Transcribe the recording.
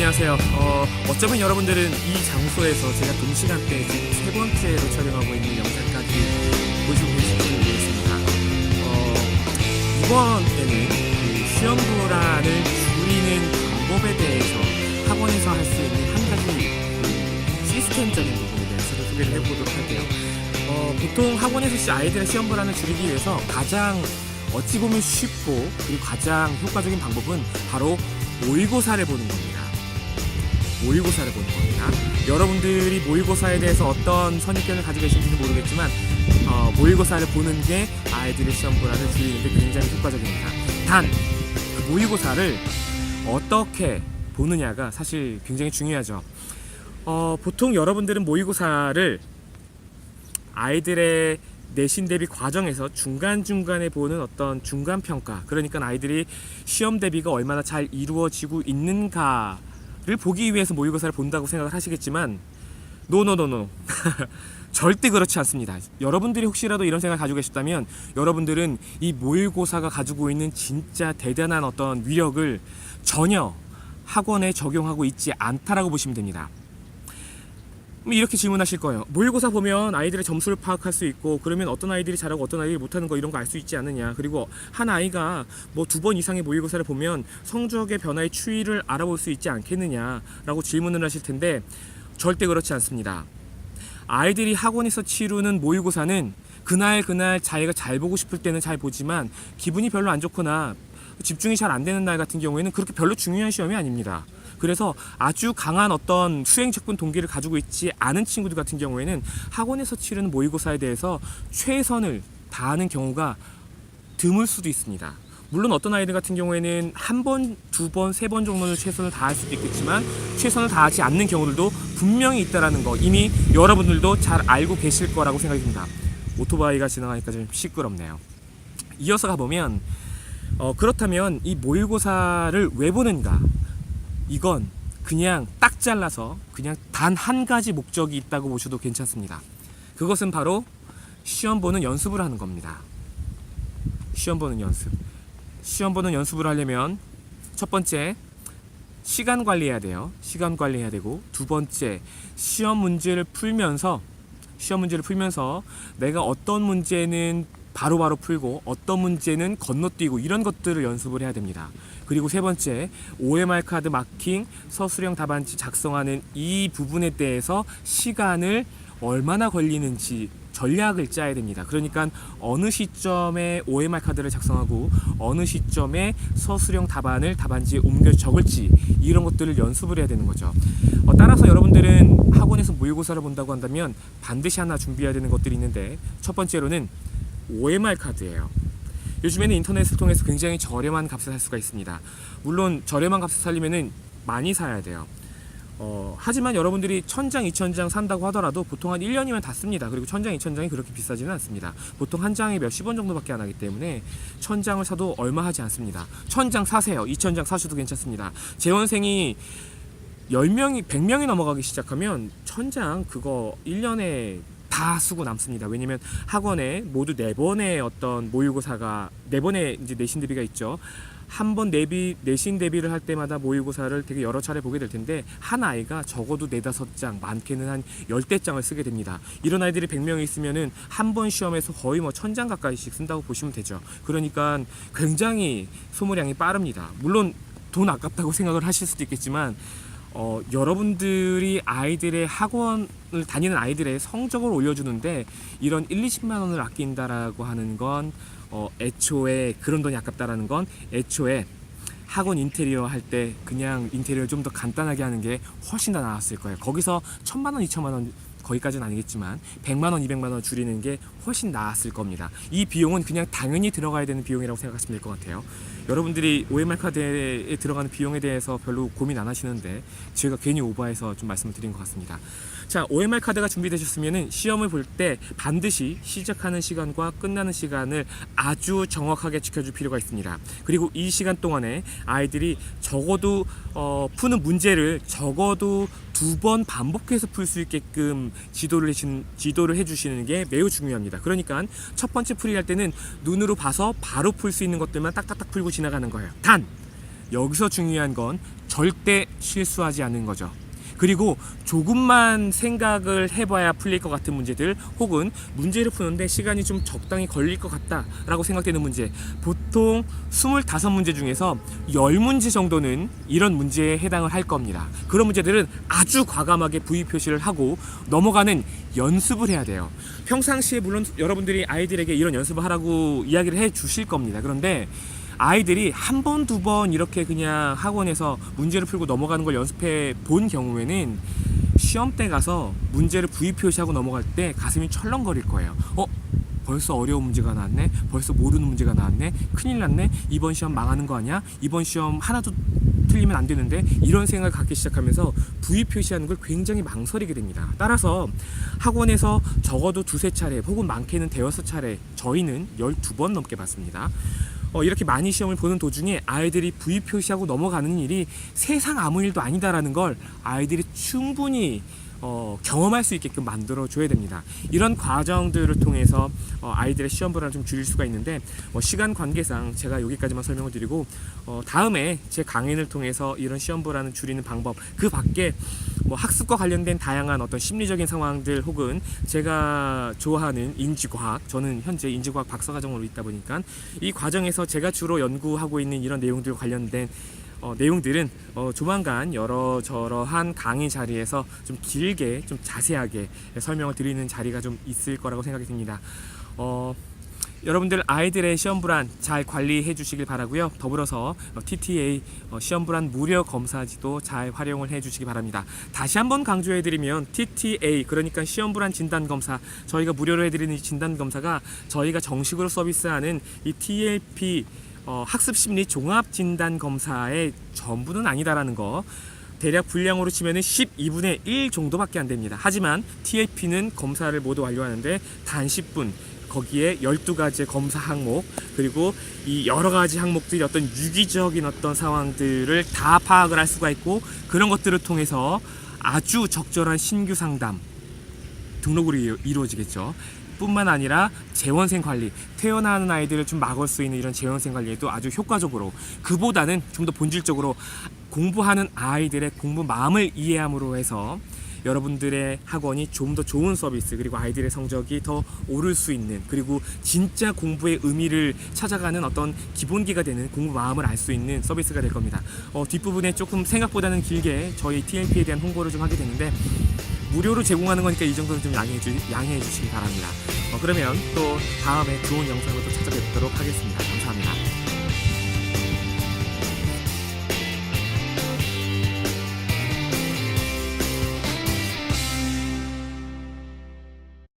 안녕하세요. 어쩌면 여러분들은 이 장소에서 제가 동시간대 지금 세 번째로 촬영하고 있는 영상까지 보시고 계실지 모르겠습니다. 이번에는 그 시험 불안을 줄이는 방법에 대해서 학원에서 할 수 있는 한 가지 시스템적인 부분에 대해서 소개를 해보도록 할게요. 보통 학원에서 아이들의 시험 불안을 줄이기 위해서 가장 어찌 보면 쉽고 그리고 가장 효과적인 방법은 바로 모의고사를 보는 겁니다. 모의고사를 보는 겁니다. 여러분들이 모의고사에 대해서 어떤 선입견을 가지고 계신지는 모르겠지만 모의고사를 보는 게 아이들의 시험 불안을 줄이는 데 굉장히 효과적입니다. 단, 그 모의고사를 어떻게 보느냐가 사실 굉장히 중요하죠. 보통 여러분들은 모의고사를 아이들의 내신 대비 과정에서 중간중간에 보는 어떤 중간평가, 그러니까 아이들이 시험 대비가 얼마나 잘 이루어지고 있는가를 보기 위해서 모의고사를 본다고 생각을 하시겠지만 노노노노 절대 그렇지 않습니다. 여러분들이 혹시라도 이런 생각을 가지고 계셨다면 여러분들은 이 모의고사가 가지고 있는 진짜 대단한 어떤 위력을 전혀 학원에 적용하고 있지 않다라고 보시면 됩니다. 이렇게 질문하실 거예요. 모의고사 보면 아이들의 점수를 파악할 수 있고, 그러면 어떤 아이들이 잘하고 어떤 아이들이 못하는 거 이런 거 알 수 있지 않느냐. 그리고 한 아이가 뭐 2번 이상의 모의고사를 보면 성적의 변화의 추이를 알아볼 수 있지 않겠느냐라고 질문을 하실 텐데 절대 그렇지 않습니다. 아이들이 학원에서 치르는 모의고사는 그날 자기가 잘 보고 싶을 때는 잘 보지만 기분이 별로 안 좋거나 집중이 잘 안 되는 날 같은 경우에는 그렇게 별로 중요한 시험이 아닙니다. 그래서 아주 강한 어떤 수행특권 동기를 가지고 있지 않은 친구들 같은 경우에는 학원에서 치르는 모의고사에 대해서 최선을 다하는 경우가 드물 수도 있습니다. 물론 어떤 아이들 같은 경우에는 한 번, 2번, 3번 정도는 최선을 다할 수도 있겠지만 최선을 다하지 않는 경우들도 분명히 있다는 거 이미 여러분들도 잘 알고 계실 거라고 생각이 듭니다. 오토바이가 지나가니까 좀 시끄럽네요. 이어서 가보면 그렇다면 이 모의고사를 왜 보는가? 이건 그냥 딱 잘라서 그냥 단 한 가지 목적이 있다고 보셔도 괜찮습니다. 그것은 바로 시험 보는 연습을 하는 겁니다. 시험 보는 연습. 시험 보는 연습을 하려면 첫 번째, 시간 관리해야 돼요. 시간 관리해야 되고, 두 번째, 시험 문제를 풀면서 내가 어떤 문제는 바로바로 풀고 어떤 문제는 건너뛰고 이런 것들을 연습을 해야 됩니다. 그리고 세 번째, OMR 카드 마킹, 서술형 답안지 작성하는 이 부분에 대해서 시간을 얼마나 걸리는지 전략을 짜야 됩니다. 그러니까 어느 시점에 OMR 카드를 작성하고 어느 시점에 서술형 답안지에 옮겨 적을지 이런 것들을 연습을 해야 되는 거죠. 따라서 여러분들은 학원에서 모의고사를 본다고 한다면 반드시 하나 준비해야 되는 것들이 있는데 첫 번째로는 OMR 카드예요. 요즘에는 인터넷을 통해서 굉장히 저렴한 값을 살 수가 있습니다. 물론 저렴한 값을 사려면은 많이 사야 돼요. 하지만 여러분들이 1000장, 2000장 산다고 하더라도 보통 한 1년이면 다 씁니다. 그리고 1000장, 2000장이 그렇게 비싸지는 않습니다. 보통 한 장에 몇십 원 정도밖에 안 하기 때문에 1000장을 사도 얼마 하지 않습니다. 1000장 사세요. 2000장 사셔도 괜찮습니다. 재원생이 10명이, 100명이 넘어가기 시작하면 1000장 그거 1년에 다 쓰고 남습니다. 왜냐면 학원에 모두 4번의 어떤 모의고사가 4번의 이제 내신 대비가 있죠. 한 번 내신 대비를 할 때마다 모의고사를 되게 여러 차례 보게 될 텐데 한 아이가 적어도 4-5장, 많게는 한 10대장을 쓰게 됩니다. 이런 아이들이 100명이 있으면은 한 번 시험에서 거의 뭐 1000장 가까이씩 쓴다고 보시면 되죠. 그러니까 굉장히 소모량이 빠릅니다. 물론 돈 아깝다고 생각을 하실 수도 있겠지만 여러분들이 아이들의 학원을 다니는 아이들의 성적을 올려주는데 이런 1-20만 원을 아낀다라고 하는 건 애초에 그런 돈이 아깝다라는 건 애초에 학원 인테리어 할 때 그냥 인테리어를 좀 더 간단하게 하는 게 훨씬 더 나았을 거예요. 거기서 1000만 원, 2000만 원 거기까지는 아니겠지만 100만 원, 200만 원 줄이는 게 훨씬 나았을 겁니다. 이 비용은 그냥 당연히 들어가야 되는 비용이라고 생각하시면 될 것 같아요. 여러분들이 OMR 카드에 들어가는 비용에 대해서 별로 고민 안 하시는데 제가 괜히 오버해서 좀 말씀을 드린 것 같습니다. 자, OMR 카드가 준비되셨으면 시험을 볼 때 반드시 시작하는 시간과 끝나는 시간을 아주 정확하게 지켜줄 필요가 있습니다. 그리고 이 시간 동안에 아이들이 적어도 푸는 문제를 적어도 2번 반복해서 풀 수 있게끔 지도를 해주시는 게 매우 중요합니다. 그러니까 첫 번째 풀이할 때는 눈으로 봐서 바로 풀 수 있는 것들만 딱딱딱 풀고 지나가는 거예요. 단 여기서 중요한 건 절대 실수하지 않는 거죠. 그리고 조금만 생각을 해봐야 풀릴 것 같은 문제들, 혹은 문제를 푸는데 시간이 좀 적당히 걸릴 것 같다라고 생각되는 문제, 보통 25문제 중에서 10문제 정도는 이런 문제에 해당을 할 겁니다. 그런 문제들은 아주 과감하게 V 표시를 하고 넘어가는 연습을 해야 돼요. 평상시에 물론 여러분들이 아이들에게 이런 연습을 하라고 이야기를 해 주실 겁니다. 그런데 아이들이 한 번, 두 번 이렇게 그냥 학원에서 문제를 풀고 넘어가는 걸 연습해 본 경우에는 시험 때 가서 문제를 V 표시하고 넘어갈 때 가슴이 철렁거릴 거예요. 벌써 어려운 문제가 나왔네? 벌써 모르는 문제가 나왔네? 큰일 났네? 이번 시험 망하는 거 아니야? 이번 시험 하나도 틀리면 안 되는데? 이런 생각을 갖기 시작하면서 V 표시하는 걸 굉장히 망설이게 됩니다. 따라서 학원에서 적어도 2~3차례 혹은 많게는 5~6차례, 저희는 12번 넘게 봤습니다. 이렇게 많이 시험을 보는 도중에 아이들이 V 표시하고 넘어가는 일이 세상 아무 일도 아니다라는 걸 아이들이 충분히 경험할 수 있게끔 만들어 줘야 됩니다. 이런 과정들을 통해서 아이들의 시험 불안을 좀 줄일 수가 있는데, 시간 관계상 제가 여기까지만 설명을 드리고 다음에 제 강연을 통해서 이런 시험 불안을 줄이는 방법, 그 밖에 학습과 관련된 다양한 어떤 심리적인 상황들, 혹은 제가 좋아하는 인지과학, 저는 현재 인지과학 박사과정으로 있다 보니까 이 과정에서 제가 주로 연구하고 있는 이런 내용들과 관련된 내용들은 조만간 여러저러한 강의 자리에서 좀 길게, 좀 자세하게 설명을 드리는 자리가 좀 있을 거라고 생각이 듭니다. 여러분들 아이들의 시험 불안 잘 관리해 주시길 바라고요. 더불어서 TTA 시험 불안 무료 검사지도 잘 활용을 해 주시기 바랍니다. 다시 한번 강조해 드리면 TTA, 그러니까 시험 불안 진단 검사, 저희가 무료로 해 드리는 이 진단 검사가 저희가 정식으로 서비스하는 이 TLP 학습심리 종합진단검사의 전부는 아니다라는 거, 대략 분량으로 치면 12분의 1 정도밖에 안 됩니다. 하지만 TLP는 검사를 모두 완료하는데 단 10분, 거기에 12가지의 검사 항목, 그리고 이 여러 가지 항목들이 어떤 유기적인 어떤 상황들을 다 파악을 할 수가 있고, 그런 것들을 통해서 아주 적절한 신규 상담, 등록으로 이루어지겠죠. 뿐만 아니라 재원생 관리, 태어나는 아이들을 좀 막을 수 있는 이런 재원생 관리에도 아주 효과적으로, 그보다는 좀 더 본질적으로 공부하는 아이들의 공부 마음을 이해함으로 해서 여러분들의 학원이 좀 더 좋은 서비스, 그리고 아이들의 성적이 더 오를 수 있는, 그리고 진짜 공부의 의미를 찾아가는 어떤 기본기가 되는 공부 마음을 알 수 있는 서비스가 될 겁니다. 뒷부분에 조금 생각보다는 길게 저희 TLP에 대한 홍보를 좀 하게 되는데, 무료로 제공하는 거니까 이 정도는 좀 양해해 주시기 바랍니다. 그러면 또 다음에 좋은 영상으로 또 찾아뵙도록 하겠습니다. 감사합니다.